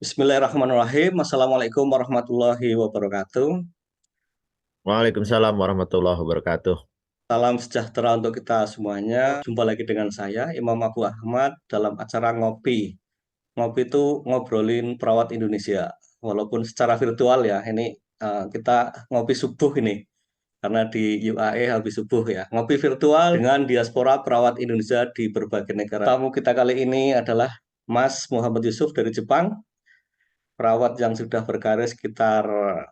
Bismillahirrahmanirrahim. Assalamualaikum warahmatullahi wabarakatuh. Waalaikumsalam warahmatullahi wabarakatuh. Salam sejahtera untuk kita semuanya. Jumpa lagi dengan saya, Imam Abu Ahmad, dalam acara Ngopi. Ngopi itu ngobrolin perawat Indonesia. Walaupun secara virtual ya, ini kita ngopi subuh ini. Karena di UAE habis subuh ya. Ngopi virtual dengan diaspora perawat Indonesia di berbagai negara. Tamu kita kali ini adalah Mas Muhammad Yusuf dari Jepang, perawat yang sudah berkarir sekitar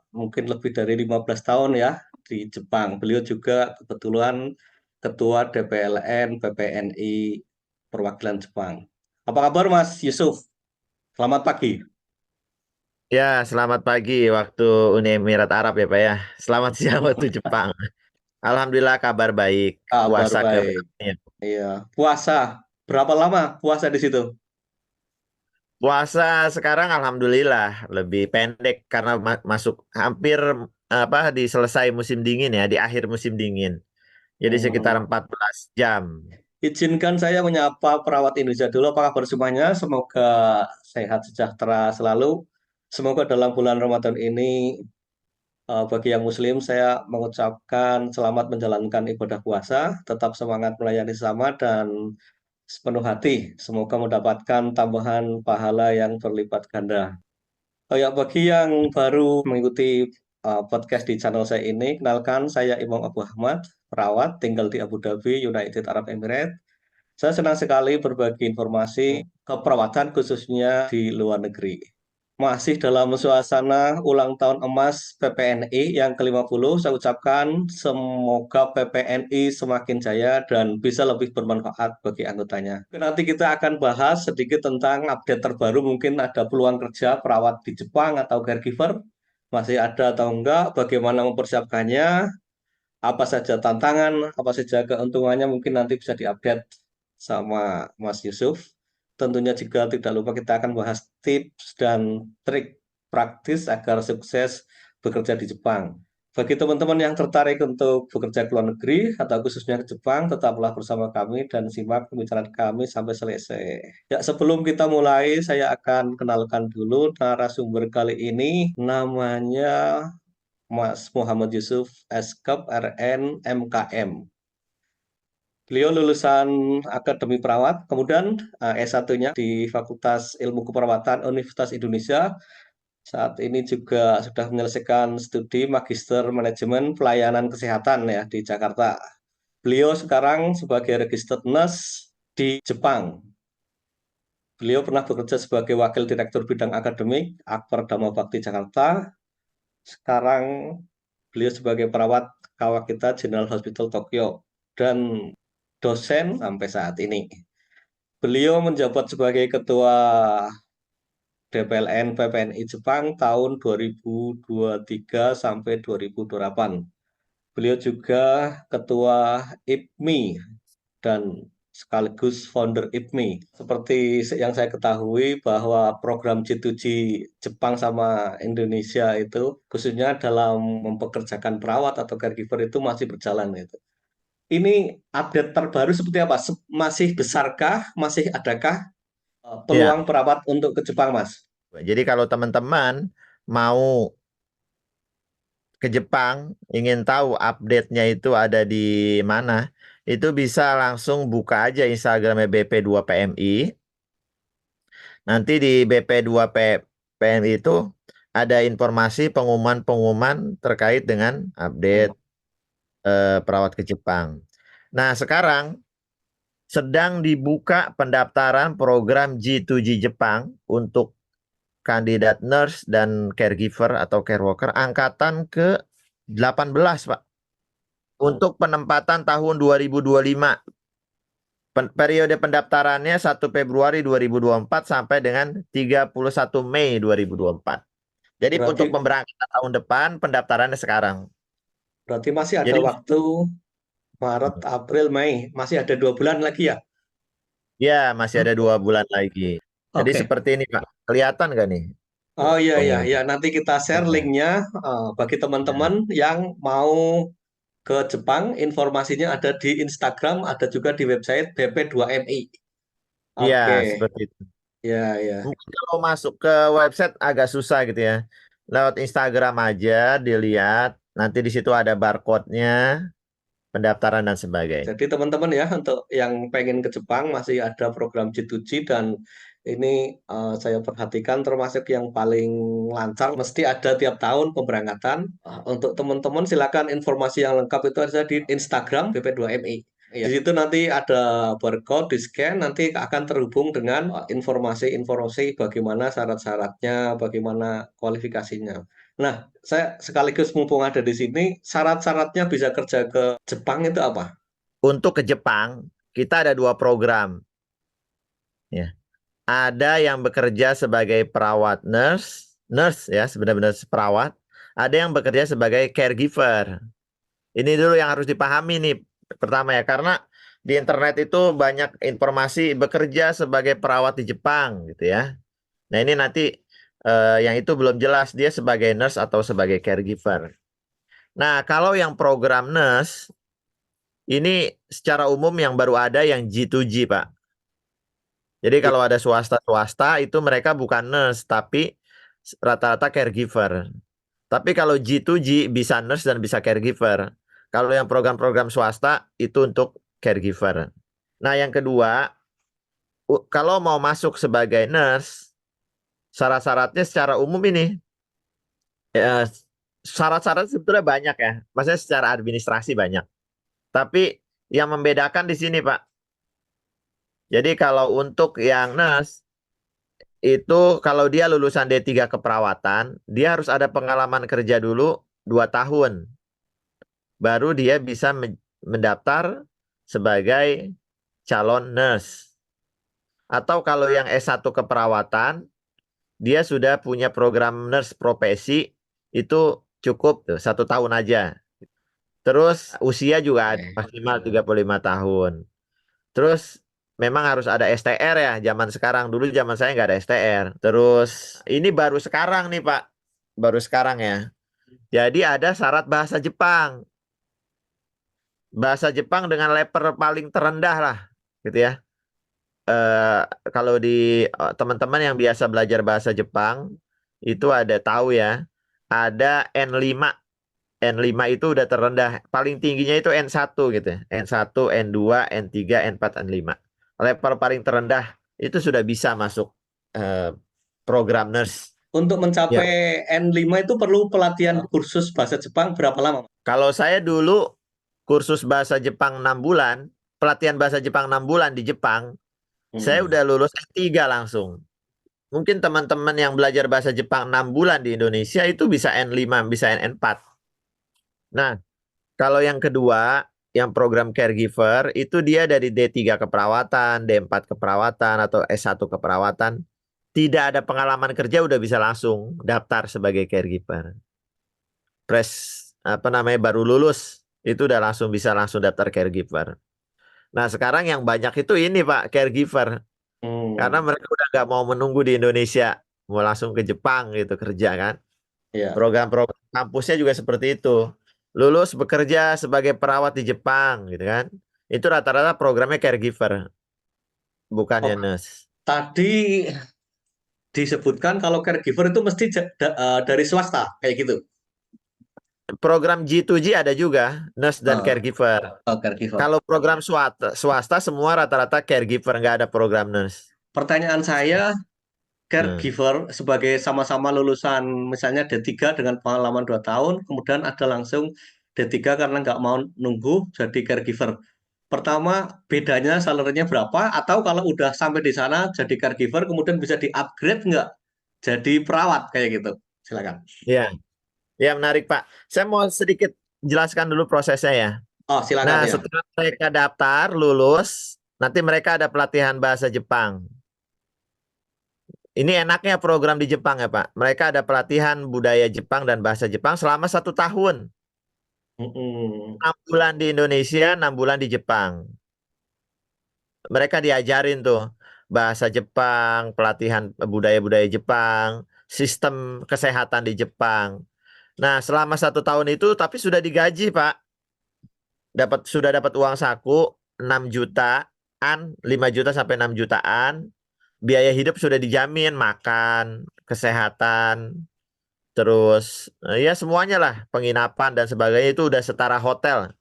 mungkin lebih dari 15 tahun ya di Jepang. Beliau juga kebetulan Ketua DPLN PPNI Perwakilan Jepang. Apa kabar Mas Yusuf? Selamat pagi. Ya, selamat pagi waktu Uni Emirat Arab ya Pak ya. Selamat siang waktu Jepang. Alhamdulillah kabar baik. Kabar Puasa ke baik. berapa ya? Iya. Puasa. Berapa lama puasa di situ? Puasa sekarang Alhamdulillah lebih pendek karena masuk hampir di selesai musim dingin ya, di akhir musim dingin. Jadi sekitar Hmm. 14 jam. Izinkan saya menyapa perawat Indonesia dulu. Apa kabar semuanya? Semoga sehat sejahtera selalu. Semoga dalam bulan Ramadan ini bagi yang Muslim, saya mengucapkan selamat menjalankan ibadah puasa, tetap semangat melayani sesama dan sepenuh hati. Semoga mendapatkan tambahan pahala yang berlipat ganda. Oh ya, bagi yang baru mengikuti podcast di channel saya ini, kenalkan saya Imam Abu Ahmad, perawat tinggal di Abu Dhabi, United Arab Emirates. Saya senang sekali berbagi informasi keperawatan khususnya di luar negeri. Masih dalam suasana ulang tahun emas PPNI yang ke-50, saya ucapkan semoga PPNI semakin jaya dan bisa lebih bermanfaat bagi anggotanya. Nanti kita akan bahas sedikit tentang update terbaru, mungkin ada peluang kerja perawat di Jepang atau caregiver, masih ada atau enggak, bagaimana mempersiapkannya, apa saja tantangan, apa saja keuntungannya, mungkin nanti bisa diupdate sama Mas Yusuf. Tentunya juga tidak lupa kita akan bahas tips dan trik praktis agar sukses bekerja di Jepang. Bagi teman-teman yang tertarik untuk bekerja ke luar negeri atau khususnya ke Jepang, tetaplah bersama kami dan simak pembicaraan kami sampai selesai. Ya, sebelum kita mulai, saya akan kenalkan dulu narasumber kali ini. Namanya Mas Muhammad Yusuf, Eskep RN MKM. Beliau lulusan Akademi Perawat, kemudian S1-nya di Fakultas Ilmu Keperawatan Universitas Indonesia. Saat ini juga sudah menyelesaikan studi Magister Manajemen Pelayanan Kesehatan ya di Jakarta. Beliau sekarang sebagai Registered Nurse di Jepang. Beliau pernah bekerja sebagai Wakil Direktur Bidang Akademik Akper Dharma Bakti Jakarta. Sekarang beliau sebagai perawat Kawakita General Hospital Tokyo dan dosen sampai saat ini. Beliau menjabat sebagai Ketua DPLN PPNI Jepang tahun 2023 sampai 2028. Beliau juga Ketua IPMI dan sekaligus founder IPMI. Seperti yang saya ketahui bahwa program G2G Jepang sama Indonesia itu khususnya dalam mempekerjakan perawat atau caregiver itu masih berjalan itu. Ini update terbaru seperti apa? Masih besarkah? Masih adakah Ya, peluang perawat untuk ke Jepang, Mas? jadi kalau teman-teman mau ke Jepang, ingin tahu update-nya itu ada di mana, itu bisa langsung buka aja Instagramnya BP2PMI. Nanti di BP2PMI itu ada informasi pengumuman-pengumuman terkait dengan update perawat ke Jepang. Nah, sekarang sedang dibuka pendaftaran program G2G Jepang untuk kandidat nurse dan caregiver atau care worker angkatan ke-18, Pak. Oh, Untuk penempatan tahun 2025. Periode pendaftarannya 1 Februari 2024 sampai dengan 31 Mei 2024. Jadi berarti untuk pemberangkatan tahun depan pendaftarannya sekarang. berarti masih ada Jadi waktu Maret, April, Mei. Masih ada 2 bulan lagi ya? ya masih ada 2 bulan lagi. Jadi Oke. seperti ini Pak. Kelihatan nggak nih Oh iya iya iya. pengumuman? Nanti kita share Ya. linknya bagi teman-teman Ya. yang mau ke Jepang. Informasinya ada di Instagram, ada juga di website BP2MI. Iya, Oke. seperti itu. Ya, ya. Mungkin kalau masuk ke website agak susah gitu ya. Lewat Instagram aja dilihat, nanti di situ ada barcode-nya, pendaftaran dan sebagainya. Jadi teman-teman ya, untuk yang pengen ke Jepang masih ada program G2G, dan ini saya perhatikan termasuk yang paling lancar, mesti ada tiap tahun pemberangkatan. Untuk teman-teman silakan informasi yang lengkap itu ada di Instagram BP2MI. Di situ nanti ada barcode, di scan nanti akan terhubung dengan informasi-informasi bagaimana syarat-syaratnya, bagaimana kualifikasinya. Nah, saya sekaligus mumpung ada di sini, syarat-syaratnya bisa kerja ke Jepang itu apa? Untuk ke Jepang, kita ada dua program. Ya. Ada yang bekerja sebagai perawat nurse, nurse ya, sebenarnya perawat. Ada yang bekerja sebagai caregiver. Ini dulu yang harus dipahami nih, pertama ya, karena di internet itu banyak informasi bekerja sebagai perawat di Jepang gitu ya. Nah ini nanti yang itu belum jelas dia sebagai nurse atau sebagai caregiver. Nah kalau yang program nurse, ini secara umum yang baru ada yang G2G Pak. Jadi Ya, kalau ada swasta-swasta itu mereka bukan nurse tapi rata-rata caregiver. Tapi kalau G2G bisa nurse dan bisa caregiver. Kalau yang program-program swasta itu untuk caregiver. Nah yang kedua, kalau mau masuk sebagai nurse, syarat-syaratnya secara umum ini, ya, syarat-syarat sebetulnya banyak ya. Maksudnya secara administrasi banyak. Tapi yang membedakan di sini Pak. Jadi kalau untuk yang nurse, itu kalau dia lulusan D3 keperawatan, dia harus ada pengalaman kerja dulu 2 tahun. Baru dia bisa mendaftar sebagai calon nurse. Atau kalau yang S1 keperawatan, dia sudah punya program nurse profesi, itu cukup tuh, 1 tahun aja. Terus usia juga ada, oke. maksimal 35 tahun. Terus memang harus ada STR ya, zaman sekarang. Dulu zaman saya nggak ada STR. Terus ini baru sekarang nih Pak, baru sekarang ya. Jadi ada syarat bahasa Jepang. Bahasa Jepang dengan level paling terendah lah, gitu ya. Eh, Kalau di teman-teman yang biasa belajar bahasa Jepang, itu ada tahu ya, ada N5. N5 itu udah terendah. Paling tingginya itu N1 gitu ya. N1, N2, N3, N4, N5. Level paling terendah itu sudah bisa masuk eh, program nurse. Untuk Ya. mencapai N5 itu perlu pelatihan kursus bahasa Jepang berapa lama? Kalau saya dulu kursus bahasa Jepang 6 bulan, pelatihan bahasa Jepang 6 bulan di Jepang, saya Hmm. udah lulus S3 langsung. Mungkin teman-teman yang belajar bahasa Jepang 6 bulan di Indonesia itu bisa N5, bisa N4. Nah, kalau yang kedua, yang program caregiver, itu dia dari D3 keperawatan, D4 keperawatan, atau S1 keperawatan. Tidak ada pengalaman kerja udah bisa langsung daftar sebagai caregiver. Apa namanya, baru lulus, itu udah langsung bisa langsung daftar caregiver. Nah, sekarang yang banyak itu ini Pak, caregiver. Karena Hmm. mereka udah nggak mau menunggu di Indonesia, mau langsung ke Jepang gitu kerja kan. Ya. Program-program kampusnya juga seperti itu. Lulus bekerja sebagai perawat di Jepang gitu kan. Itu rata-rata programnya caregiver, Oh, bukannya nurse. tadi disebutkan kalau caregiver itu mesti dari swasta kayak gitu. Program G2G ada juga, nurse dan Ah, caregiver. oh, caregiver. Kalau program swasta semua rata-rata caregiver, nggak ada program nurse. Pertanyaan saya, Hmm. caregiver sebagai sama-sama lulusan misalnya D3 dengan pengalaman 2 tahun, kemudian ada langsung D3 karena nggak mau nunggu jadi caregiver. Pertama, bedanya salary-nya berapa? Atau kalau udah sampai di sana jadi caregiver, kemudian bisa di-upgrade nggak jadi perawat kayak gitu? Silakan. Ya, ya menarik Pak. Saya mau sedikit jelaskan dulu prosesnya ya. Oh, Nah, silakan ya. setelah mereka daftar, lulus, nanti mereka ada pelatihan bahasa Jepang. Ini enaknya program di Jepang ya Pak. Mereka ada pelatihan budaya Jepang dan bahasa Jepang selama 1 tahun. Mm-mm. 6 bulan di Indonesia, 6 bulan di Jepang. Mereka diajarin tuh bahasa Jepang, pelatihan budaya-budaya Jepang, sistem kesehatan di Jepang. Nah, selama 1 tahun itu tapi sudah digaji Pak. Sudah dapat uang saku 6 jutaan, 5 juta sampai 6 jutaan. biaya hidup sudah dijamin, makan, kesehatan, terus ya semuanya lah, penginapan dan sebagainya itu udah setara hotel,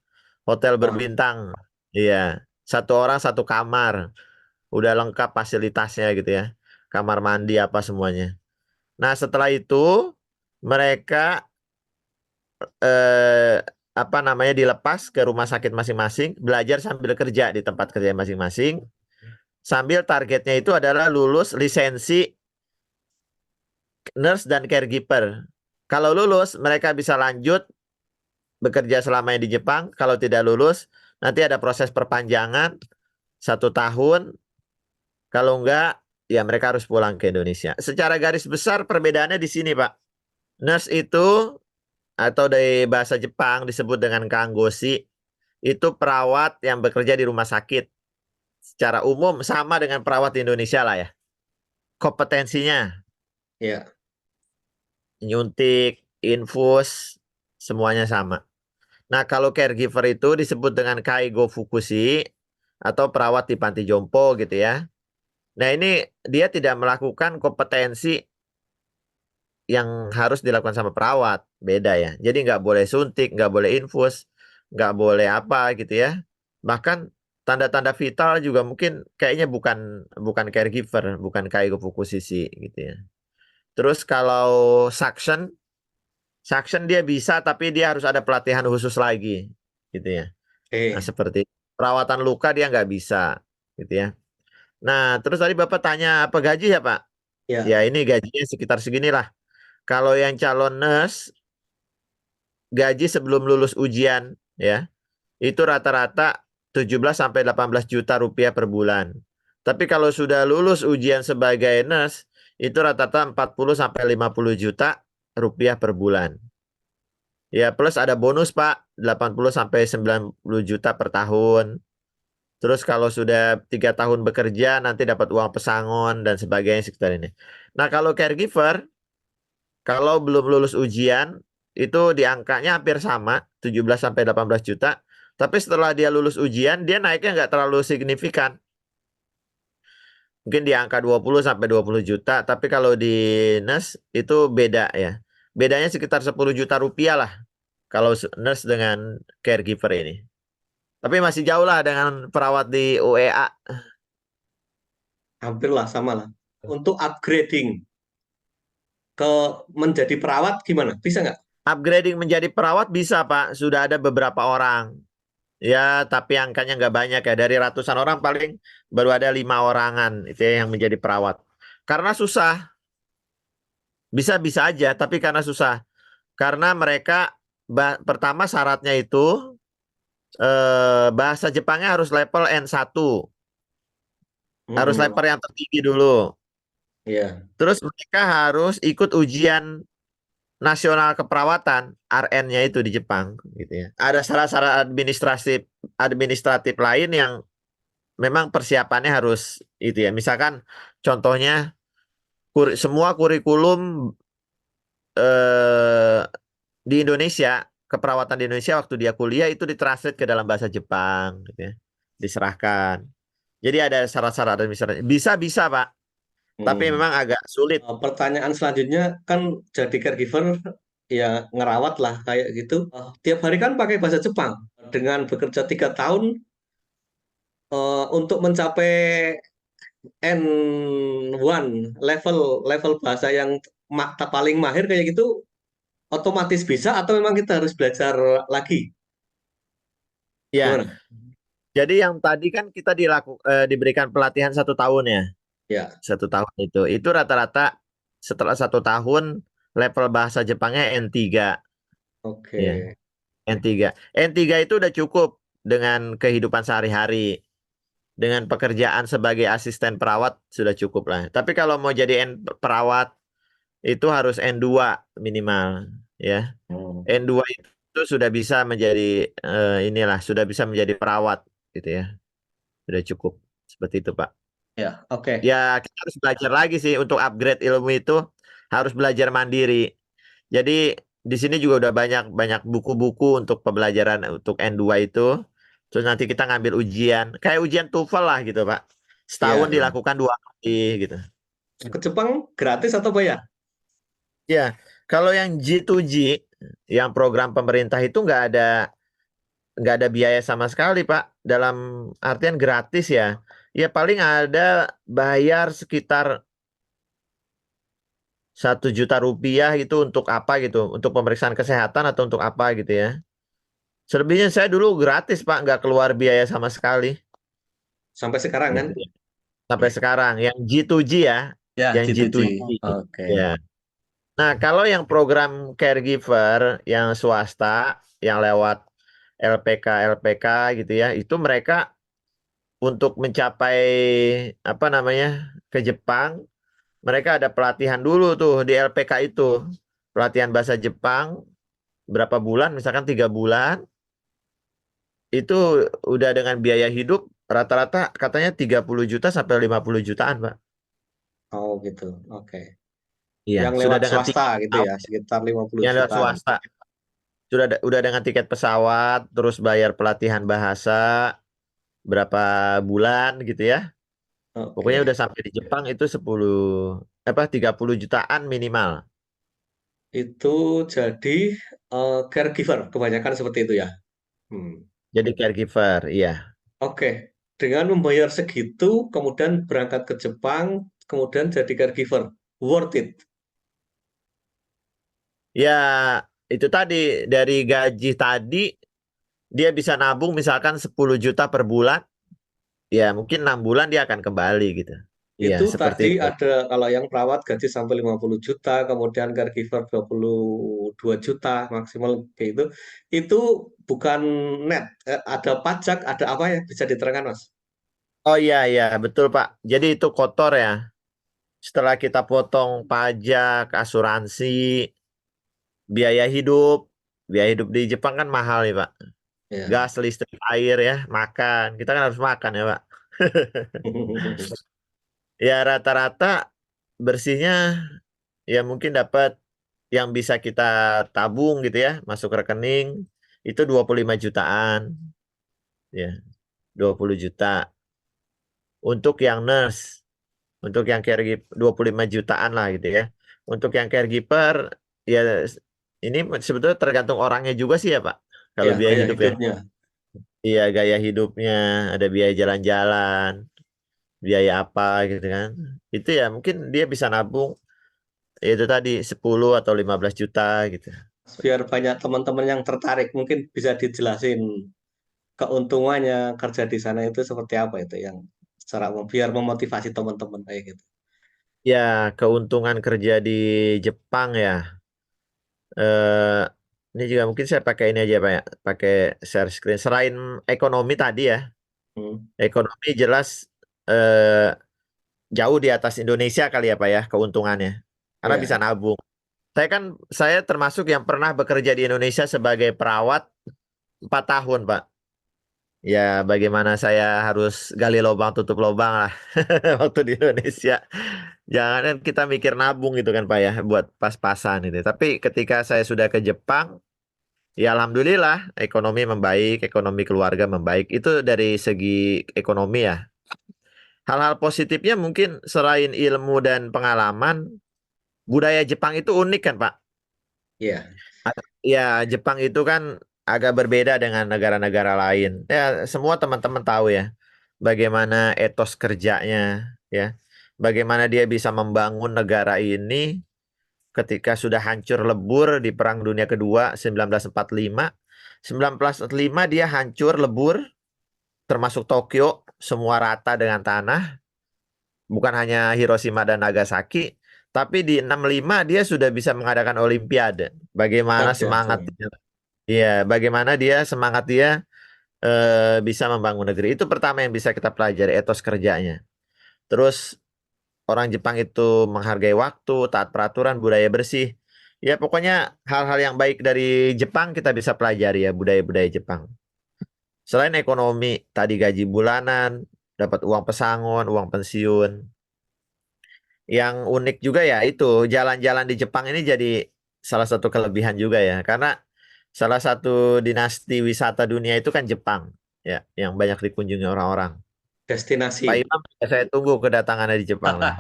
hotel Wah, berbintang. Iya, satu orang satu kamar, udah lengkap fasilitasnya gitu ya. Kamar mandi apa semuanya. Nah, setelah itu mereka eh, apa namanya dilepas ke rumah sakit masing-masing, belajar sambil kerja di tempat kerja masing-masing, sambil targetnya itu adalah lulus lisensi nurse dan caregiver. Kalau lulus, mereka bisa lanjut bekerja selamanya di Jepang. Kalau tidak lulus, nanti ada proses perpanjangan 1 tahun. Kalau enggak, ya mereka harus pulang ke Indonesia. Secara garis besar perbedaannya di sini, Pak. Nurse itu atau dari bahasa Jepang disebut dengan kangoshi, itu perawat yang bekerja di rumah sakit. Secara umum sama dengan perawat di Indonesia lah ya. Kompetensinya ya. nyuntik, infus, semuanya sama. Nah, kalau caregiver itu disebut dengan kaigo fukushi atau perawat di panti jompo gitu ya. Nah, ini dia tidak melakukan kompetensi yang harus dilakukan sama perawat. Beda ya. Jadi nggak boleh suntik, nggak boleh infus, nggak boleh apa gitu ya. Bahkan tanda-tanda vital juga mungkin kayaknya bukan bukan caregiver, bukan kaigo fukushi gitu ya. Terus kalau suction, suction dia bisa tapi dia harus ada pelatihan khusus lagi gitu ya. Nah, Oke. seperti perawatan luka dia nggak bisa gitu ya. Nah, terus tadi Bapak tanya apa gaji ya, Pak? Ya, Ya. ini gajinya sekitar seginilah. Kalau yang calon nurse, gaji sebelum lulus ujian ya, itu rata-rata 17 sampai 18 juta rupiah per bulan. Tapi kalau sudah lulus ujian sebagai nurse, itu rata-rata 40 sampai 50 juta rupiah per bulan. Ya, plus ada bonus, Pak, 80 sampai 90 juta per tahun. Terus kalau sudah 3 tahun bekerja nanti dapat uang pesangon dan sebagainya sekitar ini. Nah kalau caregiver, kalau belum lulus ujian itu di angkanya hampir sama 17 sampai 18 juta. Tapi setelah dia lulus ujian dia naiknya nggak terlalu signifikan. Mungkin di angka 20 sampai 20 juta. Tapi kalau di nurse itu beda ya. Bedanya sekitar 10 juta rupiah lah. Kalau nurse dengan caregiver ini. Tapi masih jauh lah dengan perawat di UEA. Hampir lah sama lah. Untuk upgrading ke menjadi perawat gimana? Bisa nggak? Upgrading menjadi perawat bisa, Pak. Sudah ada beberapa orang. Ya, tapi angkanya nggak banyak ya. Dari ratusan orang paling baru ada 5 orangan itu ya yang menjadi perawat. Karena susah. Bisa-bisa aja, tapi karena susah. Karena mereka pertama syaratnya itu bahasa Jepangnya harus level N1. Harus Mm-mm. level yang tertinggi dulu. Iya. Terus mereka harus ikut ujian nasional keperawatan RN-nya itu di Jepang gitu ya. Ada syarat-syarat administratif administratif lain yang memang persiapannya harus itu ya. Misalkan contohnya semua kurikulum eh, di Indonesia, keperawatan di Indonesia waktu dia kuliah itu ditranslate ke dalam bahasa Jepang gitu ya. Diserahkan. Jadi ada syarat-syarat administratif. Bisa-bisa, Pak. Tapi Hmm. memang agak sulit. Pertanyaan selanjutnya kan jadi caregiver ya ngerawat lah kayak gitu. Tiap hari kan pakai bahasa Jepang. Dengan bekerja 3 tahun untuk mencapai N1 level level bahasa yang paling mahir kayak gitu otomatis bisa atau memang kita harus belajar lagi? Ya, Gimana? jadi yang tadi kan kita diberikan pelatihan 1 tahun ya. Ya, 1 tahun itu rata-rata setelah 1 tahun level bahasa Jepangnya N3 ya. oke. N3 itu udah cukup dengan kehidupan sehari-hari, dengan pekerjaan sebagai asisten perawat sudah cukup lah. Tapi kalau mau jadi perawat itu harus N2 minimal ya. Hmm. N2 itu sudah bisa menjadi inilah sudah bisa menjadi perawat gitu ya. Sudah cukup seperti itu, Pak. Ya, oke. Ya, kita harus belajar lagi sih untuk upgrade ilmu itu harus belajar mandiri. Jadi di sini juga udah banyak banyak buku-buku untuk pembelajaran untuk N2 itu. Terus nanti kita ngambil ujian, kayak ujian TOEFL lah gitu, Pak. Setahun Iya, iya. dilakukan 2 kali gitu. Ke Jepang gratis atau bayar? Ya, kalau yang G2G, yang program pemerintah itu nggak ada biaya sama sekali, Pak. Dalam artian gratis ya. Ya paling ada bayar sekitar 1 juta rupiah itu untuk apa gitu, untuk pemeriksaan kesehatan atau untuk apa gitu ya. Selebihnya saya dulu gratis, Pak, nggak keluar biaya sama sekali Sampai sekarang kan? gitu ya. Sampai sekarang yang G2G ya, Ya, yang G2G. G2G. Ya. Oke. Nah, kalau yang program caregiver yang swasta yang lewat LPK LPK gitu ya, itu mereka untuk mencapai apa namanya ke Jepang, mereka ada pelatihan dulu tuh di LPK itu, pelatihan bahasa Jepang berapa bulan, misalkan 3 bulan, itu udah dengan biaya hidup rata-rata katanya 30 juta sampai 50 jutaan, Pak. Oh gitu. Oke. Iya, Yang sudah lewat dengan swasta tiket gitu ya, pesawat, sekitar 50 yang lewat juta. swasta. Udah dengan tiket pesawat, terus bayar pelatihan bahasa berapa bulan gitu ya. Pokoknya Oke. udah sampai di Jepang itu 30 jutaan minimal. Itu jadi caregiver, kebanyakan seperti itu ya. Hmm. Jadi caregiver, iya. Oke, dengan membayar segitu, kemudian berangkat ke Jepang, kemudian jadi caregiver, worth it. Ya, itu tadi dari gaji tadi dia bisa nabung misalkan 10 juta per bulan, ya mungkin 6 bulan dia akan kembali gitu. Iya, Itu seperti tadi itu. ada kalau yang perawat gaji sampai 50 juta, kemudian caregiver 22 juta maksimal kayak itu. Itu bukan net, ada pajak, ada apa ya bisa diterangkan Mas? Oh iya, iya, betul Pak. Jadi itu kotor ya. Setelah kita potong pajak, asuransi, biaya hidup, biaya hidup di Jepang kan mahal ya Pak. Ya. Gas, listrik, air ya, makan. Kita kan harus makan ya Pak. Ya rata-rata bersihnya ya mungkin dapat yang bisa kita tabung gitu ya, masuk rekening itu 25 jutaan ya, 20 juta. Untuk yang nurse, untuk yang caregiver 25 jutaan lah gitu ya. Untuk yang caregiver ya ini sebetulnya tergantung orangnya juga sih ya Pak. Kalau Ya, biaya gaya hidup ya. hidupnya. Iya, gaya hidupnya, ada biaya jalan-jalan, biaya apa gitu kan. Itu ya mungkin dia bisa nabung ya itu tadi 10 atau 15 juta gitu. Biar banyak teman-teman yang tertarik, mungkin bisa dijelasin keuntungannya kerja di sana itu seperti apa itu yang secara umum biar memotivasi teman-teman kayak gitu. Ya, keuntungan kerja di Jepang ya. Eh, ini juga mungkin saya pakai ini aja Pak ya, pakai share screen. Selain ekonomi tadi ya, Hmm. ekonomi jelas eh, jauh di atas Indonesia kali ya Pak ya keuntungannya. Karena bisa Ya. nabung. Saya termasuk yang pernah bekerja di Indonesia sebagai perawat 4 tahun Pak. Ya, bagaimana saya harus gali lubang tutup lubang lah waktu di Indonesia. Jangan kan kita mikir nabung gitu kan Pak ya, buat pas-pasan itu. Tapi ketika saya sudah ke Jepang, ya alhamdulillah ekonomi membaik, ekonomi keluarga membaik. Itu dari segi ekonomi ya. Hal-hal positifnya mungkin selain ilmu dan pengalaman, budaya Jepang itu unik kan Pak. Iya. Ya, Jepang itu kan agak berbeda dengan negara-negara lain. Ya, semua teman-teman tahu ya, bagaimana etos kerjanya, ya, bagaimana dia bisa membangun negara ini ketika sudah hancur lebur di Perang Dunia Kedua 1945. 1945 dia hancur lebur, termasuk Tokyo, semua rata dengan tanah, bukan hanya Hiroshima dan Nagasaki. Tapi di 65 dia sudah bisa mengadakan Olimpiade. Bagaimana Hebat ya. semangat. Iya, bagaimana semangat dia bisa membangun negeri. Itu pertama yang bisa kita pelajari, etos kerjanya. Terus orang Jepang itu menghargai waktu, taat peraturan, budaya bersih. Ya pokoknya hal-hal yang baik dari Jepang kita bisa pelajari ya, budaya-budaya Jepang. Selain ekonomi, tadi gaji bulanan, dapat uang pesangon, uang pensiun. Yang unik juga ya itu, jalan-jalan di Jepang ini jadi salah satu kelebihan juga ya. Karena salah satu dinasti wisata dunia itu kan Jepang, ya, yang banyak dikunjungi orang-orang. destinasi. Pak Imam, saya tunggu kedatangannya di Jepang lah.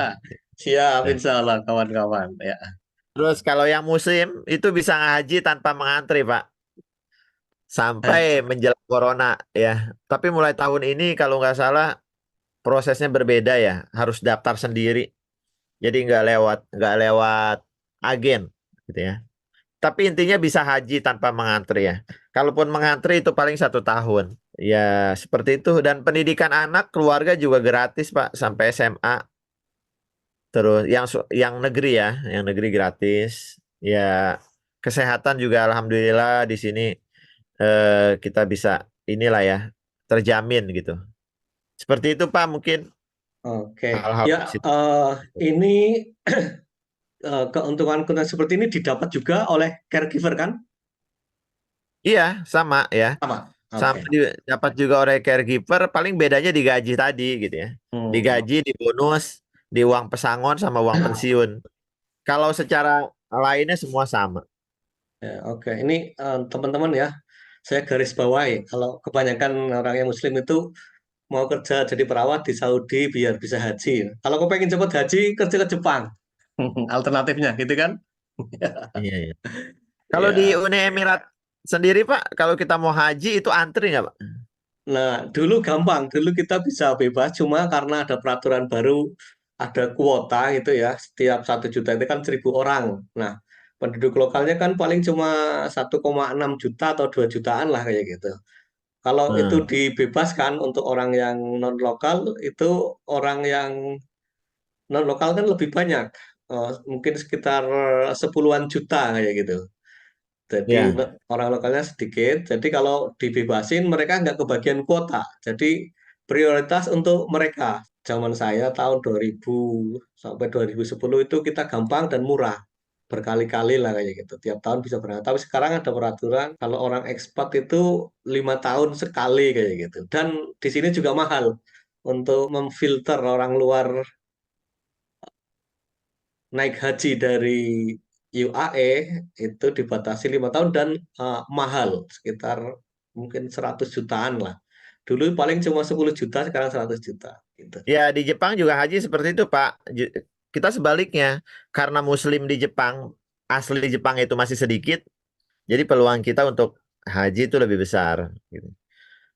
Siap, Nah, insya Allah kawan-kawan. Ya. terus kalau yang muslim itu bisa ngaji tanpa mengantri, Pak, sampai Haji. menjelang corona ya. Tapi mulai tahun ini kalau nggak salah prosesnya berbeda ya, harus daftar sendiri. Jadi nggak lewat agen, gitu ya. Tapi intinya bisa haji tanpa mengantri ya. Kalaupun mengantri itu paling 1 tahun. Ya seperti itu. Dan pendidikan anak keluarga juga gratis Pak sampai SMA. Terus yang negeri ya, yang negeri gratis. Ya kesehatan juga alhamdulillah di sini kita bisa inilah ya terjamin gitu. Seperti itu Pak mungkin Oke. hal-hal Ya, positif. ini keuntungan-keuntungan seperti ini didapat juga oleh caregiver kan? Iya sama ya. Sama. Sama Oke. dapat juga oleh caregiver, paling bedanya di gaji tadi gitu ya. Hmm. Digaji, di bonus, di uang pesangon sama uang pensiun. Kalau secara lainnya semua sama. Ya, oke. Ini teman-teman ya, saya garis bawahi. Kalau kebanyakan orang yang Muslim itu mau kerja jadi perawat di Saudi biar bisa haji. Kalau kau pengen cepet haji, kerja ke Jepang. Alternatifnya gitu kan? Iya, iya. Kalau di Ya. Uni Emirat sendiri Pak, kalau kita mau haji itu antri nggak Pak? Nah, dulu gampang. Dulu kita bisa bebas, cuma karena ada peraturan baru, ada kuota gitu ya. Setiap 1 juta itu kan 1.000 orang. Nah, penduduk lokalnya kan paling cuma 1,6 juta atau 2 jutaan lah kayak gitu. Kalau itu Hmm. dibebaskan untuk orang yang non lokal, itu orang yang non lokal kan lebih banyak. Mungkin sekitar 10-an juta kayak gitu. Jadi Ya. orang lokalnya sedikit. Jadi kalau dibebasin mereka nggak kebagian kuota. Jadi prioritas untuk mereka. Zaman saya tahun 2000 sampai 2010 itu kita gampang dan murah. Berkali-kali lah kayak gitu. Tiap tahun bisa berangkat. Tapi sekarang ada peraturan kalau orang ekspat itu 5 tahun sekali kayak gitu. Dan di sini juga mahal untuk memfilter orang luar naik haji dari UAE itu dibatasi 5 tahun dan mahal sekitar mungkin 100 jutaan lah. Dulu paling cuma 10 juta, sekarang 100 juta gitu. Ya di Jepang juga haji seperti itu Pak. Kita sebaliknya, karena Muslim di Jepang, asli Jepang itu masih sedikit, jadi peluang kita untuk haji itu lebih besar. Gitu.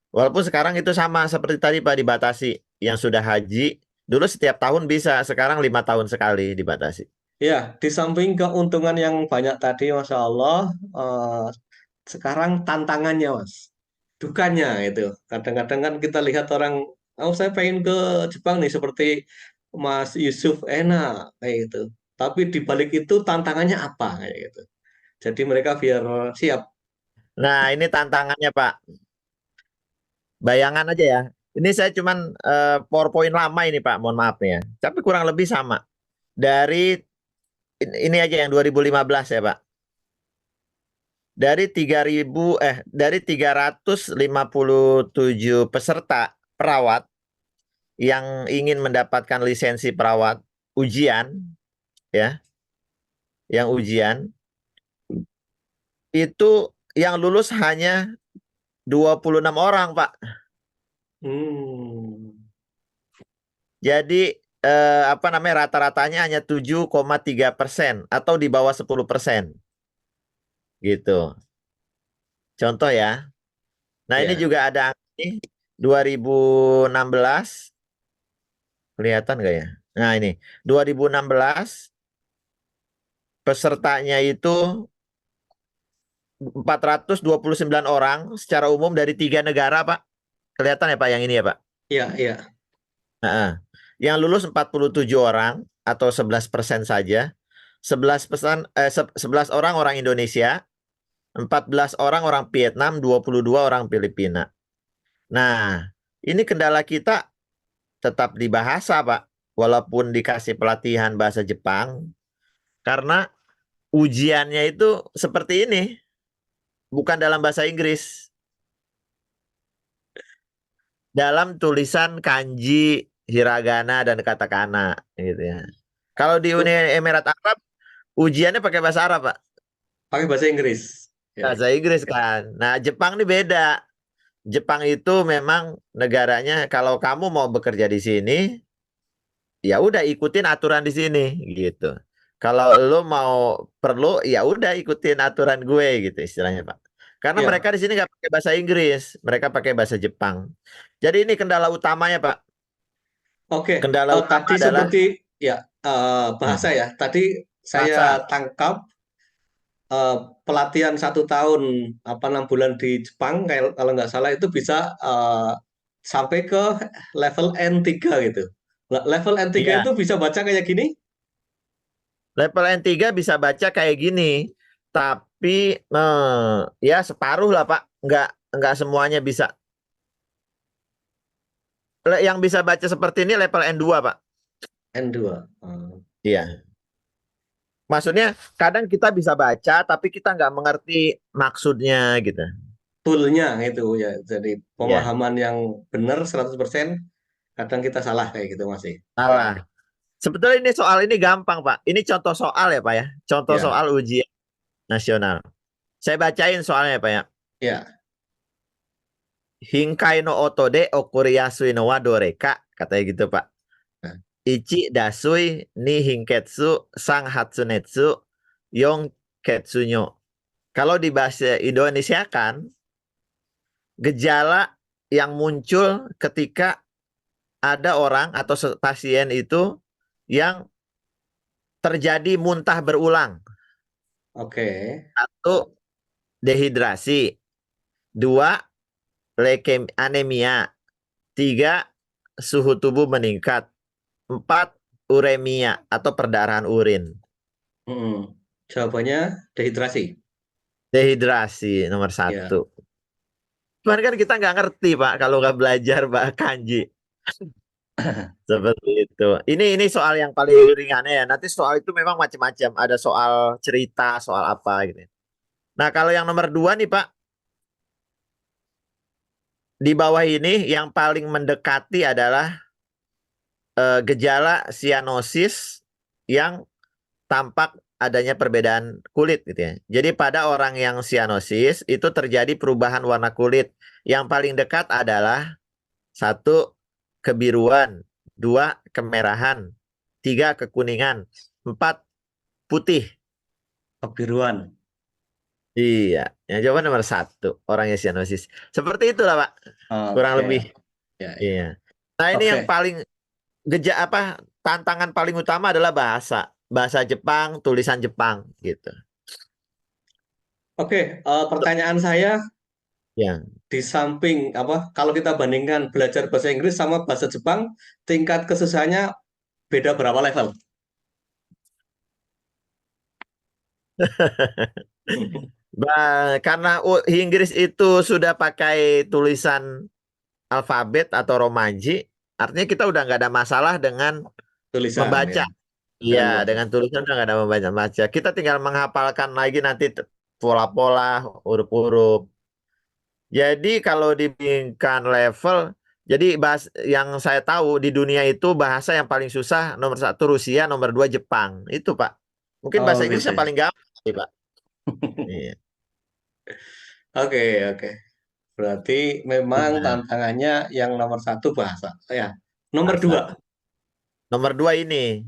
Walaupun sekarang itu sama seperti tadi Pak dibatasi. Yang sudah haji dulu setiap tahun bisa, sekarang 5 tahun sekali dibatasi. Ya, di samping keuntungan yang banyak tadi, Masya Allah, eh, sekarang tantangannya, Mas. Dukanya itu. Kadang-kadang kan kita lihat orang, oh saya pengen ke Jepang nih, seperti Mas Yusuf enak, kayak gitu. Tapi di balik itu tantangannya apa, kayak gitu. Jadi mereka biar siap. Nah ini tantangannya Pak. Bayangan aja ya. Ini saya cuman PowerPoint lama ini Pak, mohon maaf nih ya. Tapi kurang lebih sama. Dari ini aja yang 2015 ya Pak. Dari 357 peserta perawat yang ingin mendapatkan lisensi perawat ujian ya, yang ujian itu yang lulus hanya 26 orang, Pak. Hmm. Jadi apa namanya rata-ratanya hanya 7,3% atau di bawah 10% gitu. Contoh ya. Nah, ini Ya, juga ada angka nih 2016 kelihatan nggak ya? Nah, ini 2016 pesertanya itu 429 orang secara umum dari 3 negara, Pak. Kelihatan ya, Pak, yang ini ya, Pak? iya, iya. Nah, yang lulus 47 orang atau 11% saja. 11 orang orang Indonesia, 14 orang orang Vietnam, 22 orang Filipina. Nah, ini kendala kita tetap di bahasa, Pak. Walaupun dikasih pelatihan bahasa Jepang, karena ujiannya itu seperti ini, bukan dalam bahasa Inggris, dalam tulisan kanji, hiragana, dan katakana, gitu ya. Kalau di Uni Tuh, Emirat Arab, ujiannya pakai bahasa Arab, Pak. pakai bahasa Inggris. Ya. Bahasa Inggris kan. Nah, Jepang ini beda. Jepang itu memang negaranya kalau kamu mau bekerja di sini, ya udah ikutin aturan di sini gitu. Kalau lo mau perlu, ya udah ikutin aturan gue gitu istilahnya Pak. Karena mereka Ya, di sini nggak pakai bahasa Inggris, mereka pakai bahasa Jepang. Jadi ini kendala utamanya Pak. oke. Kendala utama Tadi adalah seperti ya bahasa hmm, ya. Tadi saya bahasa. tangkap eh, pelatihan 1 tahun 6 bulan di Jepang, kalau nggak salah itu bisa sampai ke level N3 gitu. Level N3 Iya, itu bisa baca kayak gini? level N3 bisa baca kayak gini, tapi ya separuh lah Pak. Nggak semuanya bisa. Yang bisa baca seperti ini level N2 Pak. N2. Iya. Maksudnya kadang kita bisa baca tapi kita nggak mengerti maksudnya gitu. Toolnya itu ya. Jadi Iya, pemahaman yang benar 100% kadang kita salah kayak gitu masih. salah. Sebetulnya ini soal ini gampang Pak. Ini contoh soal ya Pak ya. Contoh Ya, soal ujian nasional. Saya bacain soalnya Pak ya. ya. Hinkai no oto de okuriasui no wa doreka. Katanya gitu Pak. Nah, Ichi dasui ni hinketsu sang hatsunetsu yong ketsunyo. Kalau di bahasa Indonesia kan gejala yang muncul ketika ada orang atau pasien itu yang terjadi muntah berulang. Oke. Satu, dehidrasi. Dua, anemia. Tiga, suhu tubuh meningkat. Empat, uremia atau perdarahan urin. Mm-mm. Jawabannya dehidrasi. Dehidrasi nomor Ya. satu. Cuman kan kita nggak ngerti Pak kalau nggak belajar Pak kanji. Seperti itu. Ini soal yang paling ringan ya. Nanti soal itu memang macam-macam. Ada soal cerita, soal apa gitu. Nah, kalau yang nomor dua nih Pak, di bawah ini yang paling mendekati adalah gejala sianosis yang tampak adanya perbedaan kulit gitu ya. Jadi pada orang yang sianosis itu terjadi perubahan warna kulit. Yang paling dekat adalah satu, kebiruan, dua, kemerahan, tiga, kekuningan, empat, putih. Kebiruan. Iya, yang jawaban nomor satu, orangnya sianosis. Seperti itulah, Pak. Kurang Oke. lebih. Ya, Iya. ya. Nah, ini yang Oke. paling apa tantangan paling utama adalah bahasa. Bahasa Jepang, tulisan Jepang gitu. Oke, pertanyaan saya Ya. di samping apa kalau kita bandingkan belajar bahasa Inggris sama bahasa Jepang, tingkat kesusahannya beda berapa level? Karena Inggris itu sudah pakai tulisan alfabet atau romaji, artinya kita udah nggak ada masalah dengan Tulisan ya, membaca. Iya, dengan membaca. dengan tulisan udah nggak ada membaca. Kita tinggal menghafalkan lagi nanti pola-pola, huruf-huruf. Jadi kalau dibandingkan level, jadi yang saya tahu di dunia itu bahasa yang paling susah nomor satu Rusia, nomor dua Jepang. Itu Pak. Mungkin bahasa Oh Inggris gitu yang ya. paling gampang sih Pak. Iya. Oke, oke. Berarti memang Iya. tantangannya yang nomor satu bahasa. Ya, nomor dua. Bahasa. Nomor dua ini.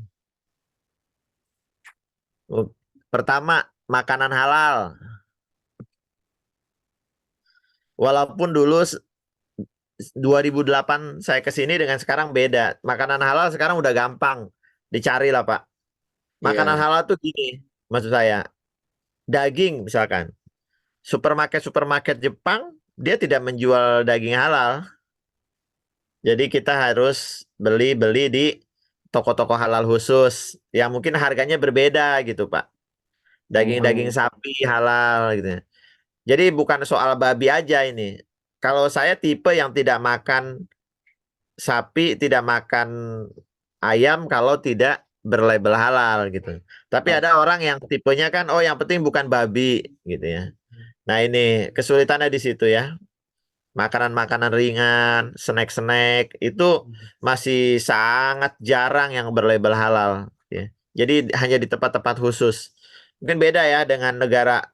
Uh, Pertama, makanan halal. Walaupun dulu 2008 saya ke sini dengan sekarang beda. Makanan halal sekarang udah gampang dicari lah Pak. Makanan Iya. halal tuh gini, maksud saya. Daging misalkan. Supermarket Jepang dia tidak menjual daging halal. Jadi kita harus beli-beli di toko-toko halal khusus yang mungkin harganya berbeda gitu Pak. Daging-daging Mhm. sapi halal gitu. Jadi bukan soal babi aja ini. Kalau saya tipe yang tidak makan sapi, tidak makan ayam kalau tidak berlabel halal gitu. Tapi Oh, ada orang yang tipenya kan, oh yang penting bukan babi gitu ya. Nah ini kesulitannya di situ ya. Makanan-makanan ringan, snack-snack itu masih sangat jarang yang berlabel halal ya. Jadi hanya di tempat-tempat khusus. Mungkin beda ya dengan negara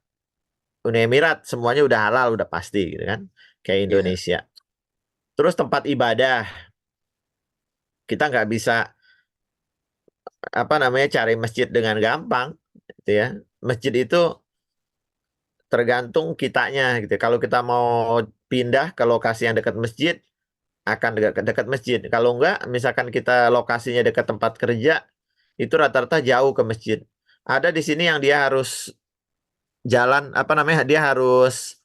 Uni Emirat, semuanya udah halal, udah pasti gitu kan. kayak Iya. Indonesia. Terus tempat ibadah, kita nggak bisa apa namanya cari masjid dengan gampang, gitu ya. Masjid itu tergantung kitanya, gitu. Kalau kita mau pindah ke lokasi yang dekat masjid, akan dekat masjid. Kalau enggak, misalkan kita lokasinya dekat tempat kerja, itu rata-rata jauh ke masjid. Ada di sini yang dia harus jalan, apa namanya, dia harus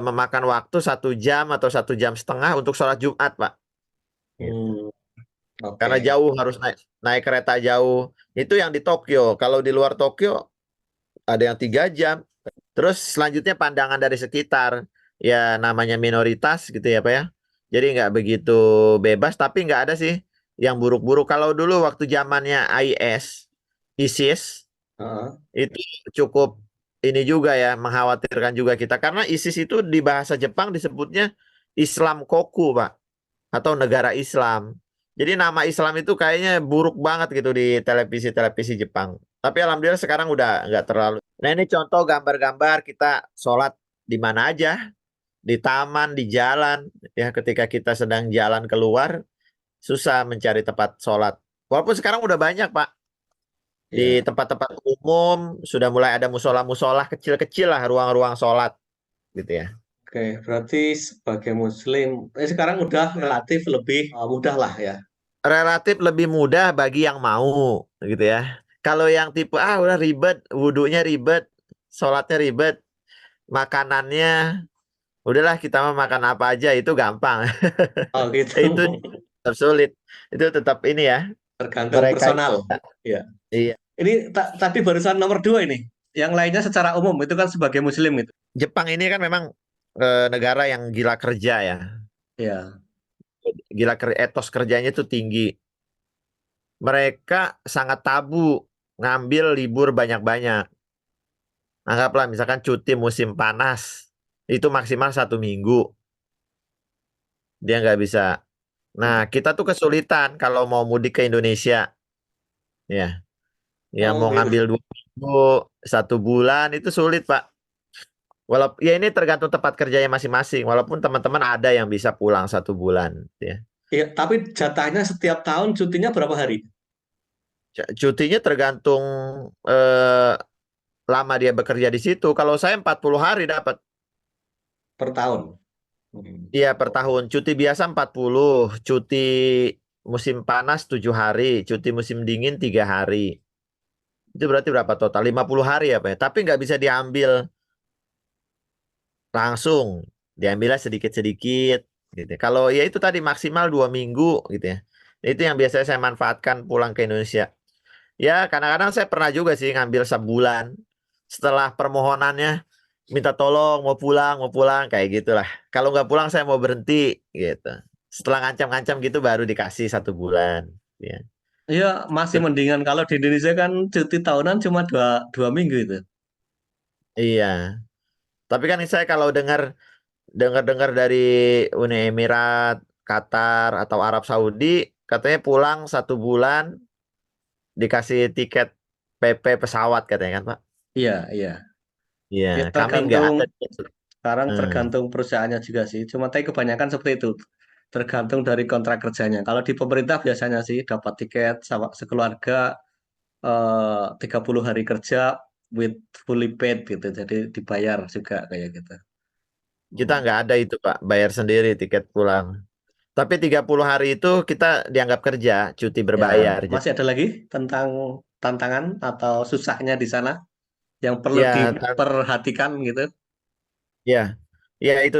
memakan waktu 1 jam atau 1 jam setengah untuk sholat Jumat, Pak. Gitu. Hmm, Karena oke. jauh harus naik naik kereta jauh. Itu yang di Tokyo. Kalau di luar Tokyo ada yang 3 jam. Terus selanjutnya pandangan dari sekitar, ya namanya minoritas gitu ya Pak ya. Jadi nggak begitu bebas, tapi nggak ada sih yang buruk-buruk. Kalau dulu waktu zamannya ISIS Heeh. itu cukup ini juga ya mengkhawatirkan juga kita karena ISIS itu di bahasa Jepang disebutnya Islam Koku Pak atau negara Islam. Jadi nama Islam itu kayaknya buruk banget gitu di televisi-televisi Jepang. Tapi alhamdulillah sekarang udah nggak terlalu. Nah ini contoh gambar-gambar kita sholat di mana aja, di taman, di jalan. Ya ketika kita sedang jalan keluar, susah mencari tempat sholat. Walaupun sekarang udah banyak Pak. Di Iya. tempat-tempat umum sudah mulai ada musola-musola kecil-kecil lah, ruang-ruang sholat gitu ya. Oke, berarti sebagai Muslim, sekarang udah relatif lebih mudah lah ya. Relatif lebih mudah bagi yang mau gitu ya. Kalau yang tipe udah ribet, wudhunya ribet, sholatnya ribet, makanannya udahlah kita mau makan apa aja itu gampang. Oh gitu. Itu tetap sulit. Itu tetap ini ya. Tergantung Mereka personal. Iya. iya. Ini tadi barusan nomor dua ini. Yang lainnya secara umum itu kan sebagai Muslim itu. Jepang ini kan memang negara yang gila kerja ya. Iya. Gila etos kerjanya itu tinggi. Mereka sangat tabu ngambil libur banyak-banyak. Anggaplah misalkan cuti musim panas itu maksimal 1 minggu dia nggak bisa. Nah kita tuh kesulitan kalau mau mudik ke Indonesia ya, yang Oh mau gitu. ngambil 2 minggu 1 bulan itu sulit Pak. Walaupun ya ini tergantung tempat kerjanya masing-masing. Walaupun teman-teman ada yang bisa pulang 1 bulan ya. Iya, tapi jatahnya setiap tahun cutinya berapa hari Cutinya tergantung eh, lama dia bekerja di situ. Kalau saya 40 hari dapat. per tahun? Hmm. Iya, per tahun. Cuti biasa 40, cuti musim panas 7 hari, cuti musim dingin 3 hari. Itu berarti berapa total? 50 hari ya, Pak, ya? Tapi nggak bisa diambil langsung. Diambilnya sedikit-sedikit. Gitu. Kalau ya itu tadi maksimal 2 minggu gitu ya. Itu yang biasanya saya manfaatkan pulang ke Indonesia. Ya, kadang-kadang saya pernah juga sih ngambil sebulan. Setelah permohonannya, minta tolong, mau pulang, kayak gitulah. Kalau nggak pulang, saya mau berhenti, gitu. Setelah ngancam-ngancam gitu, baru dikasih 1 bulan. Ya. Iya, masih Terus, mendingan kalau di Indonesia kan cuti tahunan cuma dua minggu itu. iya. Tapi kan saya kalau dengar dari Uni Emirat, Qatar, atau Arab Saudi, katanya pulang 1 bulan, dikasih tiket PP pesawat katanya kan, Pak? Iya, iya. Iya, Ya, kami nggak tergantung ada. sekarang Hmm. tergantung perusahaannya juga sih. Cuma tapi kebanyakan seperti itu. Tergantung dari kontrak kerjanya. Kalau di pemerintah biasanya sih dapat tiket sama sekeluarga 30 hari kerja with fully paid gitu. Jadi dibayar juga kayak gitu. Kita Hmm. nggak ada itu, Pak. Bayar sendiri tiket pulang. Tapi 30 hari itu kita dianggap kerja, cuti Ya, berbayar. masih ada lagi tentang tantangan atau susahnya di sana yang perlu Ya, diperhatikan gitu. ya, ya itu.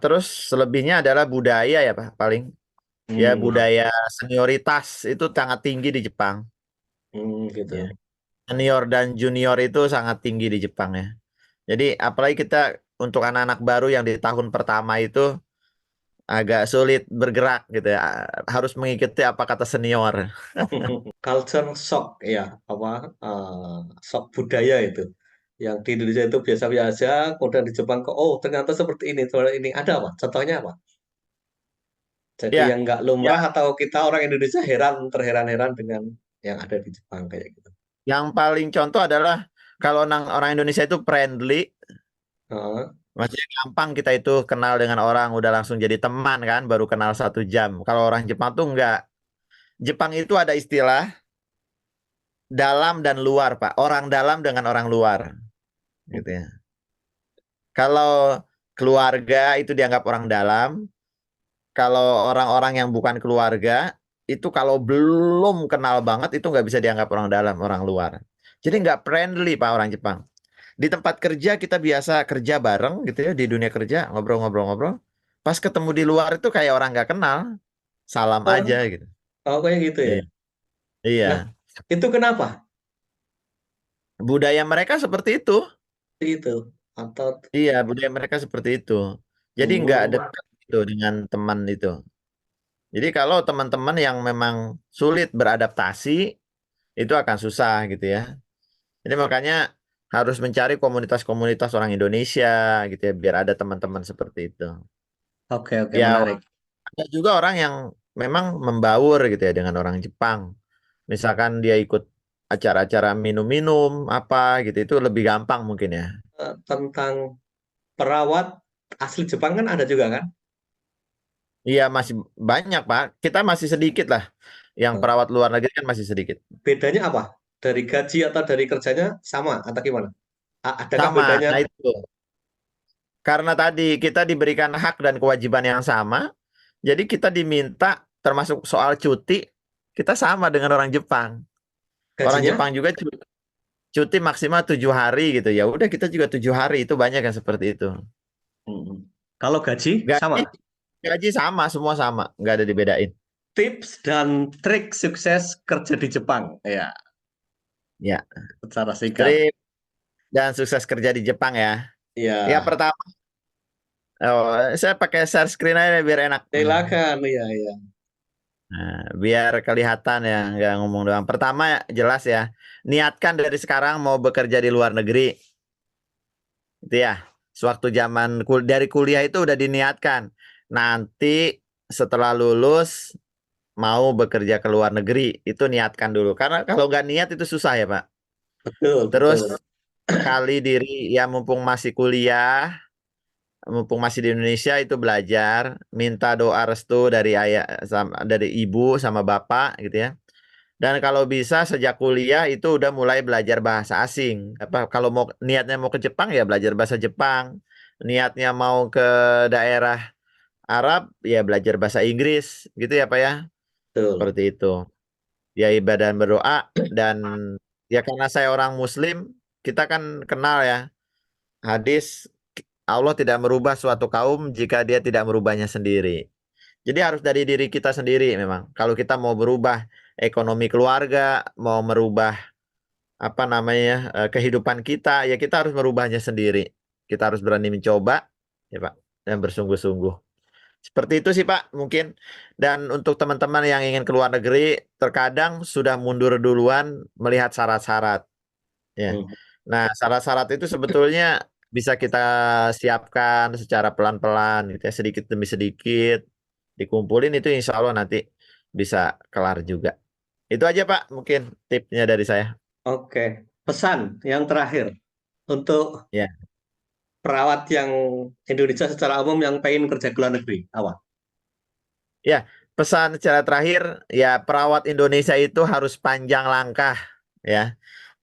Terus selebihnya adalah budaya ya, Pak. Paling ya Hmm, budaya senioritas itu sangat tinggi di Jepang. gitu. Ya. Senior dan junior itu sangat tinggi di Jepang ya. Jadi apalagi kita untuk anak-anak baru yang di tahun pertama itu agak sulit bergerak gitu ya. Harus mengikuti apa kata senior. Culture shock ya, apa shock budaya itu. Yang di Indonesia itu biasa-biasa, kemudian di Jepang kok, oh ternyata seperti ini. Ada apa? Contohnya apa? Jadi yang Ya, nggak ya. lumrah atau kita orang Indonesia terheran-heran dengan yang ada di Jepang kayak gitu. Yang paling contoh adalah kalau orang Indonesia itu friendly, Heeh. Maksudnya gampang kita itu kenal dengan orang udah langsung jadi teman kan, baru kenal 1 jam. Kalau orang Jepang tuh enggak. Jepang itu ada istilah dalam dan luar, Pak. Orang dalam dengan orang luar, gitu ya. Kalau keluarga itu dianggap orang dalam, kalau orang-orang yang bukan keluarga itu kalau belum kenal banget itu nggak bisa dianggap orang dalam, orang luar. Jadi nggak friendly, Pak, orang Jepang. Di tempat kerja kita biasa kerja bareng gitu ya, di dunia kerja ngobrol-ngobrol-ngobrol. Pas ketemu di luar itu kayak orang nggak kenal, salam aja Oh, gitu. oh kayak gitu ya. Iya. Nah, Iya. itu kenapa? Budaya mereka seperti itu. Itu atau Iya, budaya mereka seperti itu. Jadi nggak hmm, dekat gitu dengan teman itu. Jadi kalau teman-teman yang memang sulit beradaptasi, itu akan susah gitu ya. Jadi makanya harus mencari komunitas-komunitas orang Indonesia gitu ya, biar ada teman-teman seperti itu. oke oke Ya, menarik. ada juga orang yang memang membaur gitu ya dengan orang Jepang. Misalkan dia ikut acara-acara minum-minum apa gitu, itu lebih gampang mungkin ya. Tentang perawat asli Jepang kan ada juga kan? Iya masih banyak Pak. Kita masih sedikit lah. Yang Nah, perawat luar negeri kan masih sedikit. bedanya apa? Dari gaji atau dari kerjanya sama atau gimana? Adakah Sama. bedanya? Nah itu. Karena tadi kita diberikan hak dan kewajiban yang sama, jadi kita diminta termasuk soal cuti, kita sama dengan orang Jepang. Orang Gajinya? Jepang juga cuti maksimal 7 hari gitu. Ya udah kita juga 7 hari, itu banyak yang seperti itu. Hmm. Kalau gaji Gaji, sama. gaji sama, semua sama, nggak ada dibedain. Tips dan trik sukses kerja di Jepang. Ya, Ya, secara singkat. strip dan sukses kerja di Jepang ya. Ya Ya, pertama, oh, saya pakai share screen aja biar enak. silakan. Iya, iya. Nah, biar kelihatan ya, nggak ngomong doang. Pertama jelas ya, niatkan dari sekarang mau bekerja di luar negeri. Itu ya, sewaktu zaman dari kuliah itu udah diniatkan. Nanti setelah lulus mau bekerja ke luar negeri, itu niatkan dulu. Karena kalau nggak niat itu susah ya, Pak. Betul, Terus betul. kali diri ya mumpung masih kuliah, mumpung masih di Indonesia itu belajar, minta doa restu dari ayah dari ibu sama bapak gitu ya. Dan kalau bisa sejak kuliah itu udah mulai belajar bahasa asing. Apa kalau mau niatnya mau ke Jepang ya belajar bahasa Jepang. Niatnya mau ke daerah Arab ya belajar bahasa Inggris gitu ya Pak ya. Betul. Seperti itu. Ya ibadah dan berdoa dan ya karena saya orang Muslim, kita kan kenal ya hadis Allah tidak merubah suatu kaum jika dia tidak merubahnya sendiri. Jadi harus dari diri kita sendiri memang. Kalau kita mau berubah ekonomi keluarga, mau merubah apa namanya kehidupan kita, ya kita harus merubahnya sendiri. Kita harus berani mencoba, ya Pak, dan bersungguh-sungguh. Seperti itu sih Pak, mungkin. Dan untuk teman-teman yang ingin keluar negeri, terkadang sudah mundur duluan melihat syarat-syarat. Ya. Hmm. Nah, syarat-syarat itu sebetulnya bisa kita siapkan secara pelan-pelan, gitu ya, sedikit demi sedikit. Dikumpulin itu insya Allah nanti bisa kelar juga. Itu aja Pak, mungkin tipsnya dari saya. Oke. Pesan yang terakhir untuk Ya, perawat yang Indonesia secara umum yang pengen kerja ke luar negeri. Apa? ya. Pesan secara terakhir, ya perawat Indonesia itu harus panjang langkah, ya.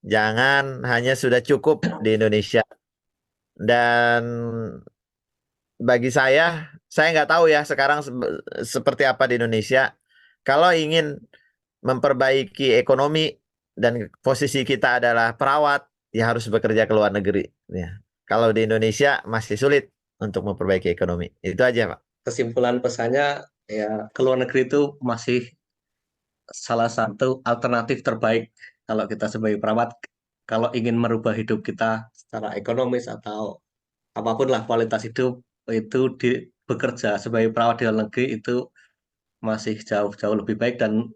Jangan hanya sudah cukup di Indonesia. Dan bagi saya nggak tahu ya sekarang seperti apa di Indonesia. Kalau ingin memperbaiki ekonomi dan posisi kita adalah perawat, ya harus bekerja ke luar negeri. Ya. Kalau di Indonesia masih sulit untuk memperbaiki ekonomi. Itu aja, Pak. Kesimpulan pesannya ya ke luar negeri itu masih salah satu alternatif terbaik kalau kita sebagai perawat kalau ingin merubah hidup kita secara ekonomis atau apapun lah kualitas hidup itu bekerja sebagai perawat di luar negeri itu masih jauh-jauh lebih baik dan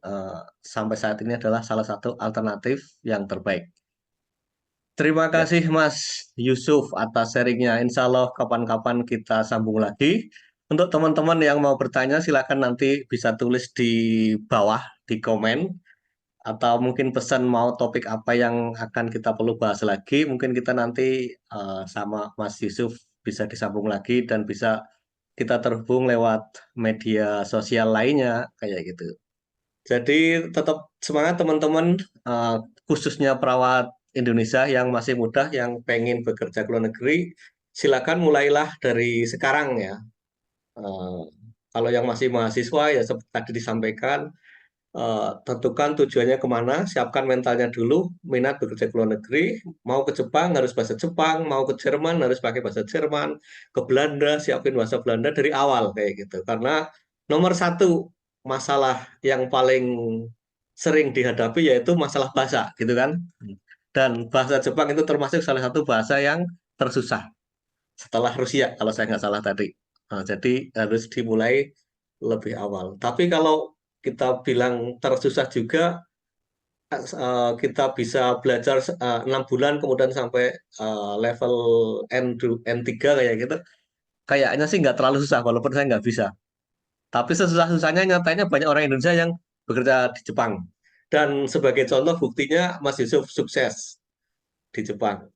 sampai saat ini adalah salah satu alternatif yang terbaik. Terima Ya. kasih Mas Yusuf atas sharingnya. Insya Allah kapan-kapan kita sambung lagi. Untuk teman-teman yang mau bertanya, silakan nanti bisa tulis di bawah di komen atau mungkin pesan mau topik apa yang akan kita perlu bahas lagi, mungkin kita nanti sama Mas Yusuf bisa disambung lagi dan bisa kita terhubung lewat media sosial lainnya kayak gitu. Jadi tetap semangat teman-teman, eh, khususnya perawat Indonesia yang masih muda, yang pengen bekerja ke luar negeri, silakan mulailah dari sekarang ya. Eh, Kalau yang masih mahasiswa ya seperti tadi disampaikan, tentukan tujuannya kemana, siapkan mentalnya dulu, minat bekerja ke luar negeri, mau ke Jepang harus bahasa Jepang, mau ke Jerman harus pakai bahasa Jerman, ke Belanda siapin bahasa Belanda dari awal kayak gitu. Karena nomor satu masalah yang paling sering dihadapi yaitu masalah bahasa gitu kan. Dan bahasa Jepang itu termasuk salah satu bahasa yang tersusah setelah Rusia kalau saya nggak salah tadi. Jadi harus dimulai lebih awal. Tapi kalau kita bilang tersusah juga, kita bisa belajar 6 bulan kemudian sampai level N3 kayak gitu. Kayaknya sih nggak terlalu susah walaupun saya nggak bisa. Tapi sesusah-susahnya nyatanya banyak orang Indonesia yang bekerja di Jepang. Dan sebagai contoh buktinya Mas Yusuf sukses di Jepang.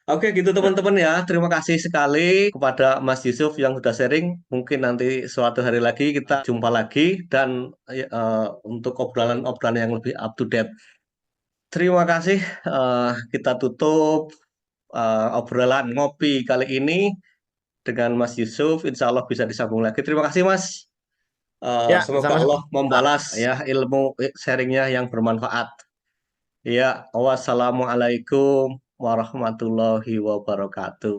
Oke gitu teman-teman ya. Terima kasih sekali kepada Mas Yusuf yang sudah sharing. Mungkin nanti suatu hari lagi kita jumpa lagi dan untuk obrolan-obrolan yang lebih up to date. Terima kasih. Kita tutup obrolan ngopi kali ini dengan Mas Yusuf. Insya Allah bisa disambung lagi. Terima kasih Mas. Ya, Semoga sama-sama. Allah membalas ya ilmu sharingnya yang bermanfaat. Ya, wassalamualaikum warahmatullahi wabarakatuh.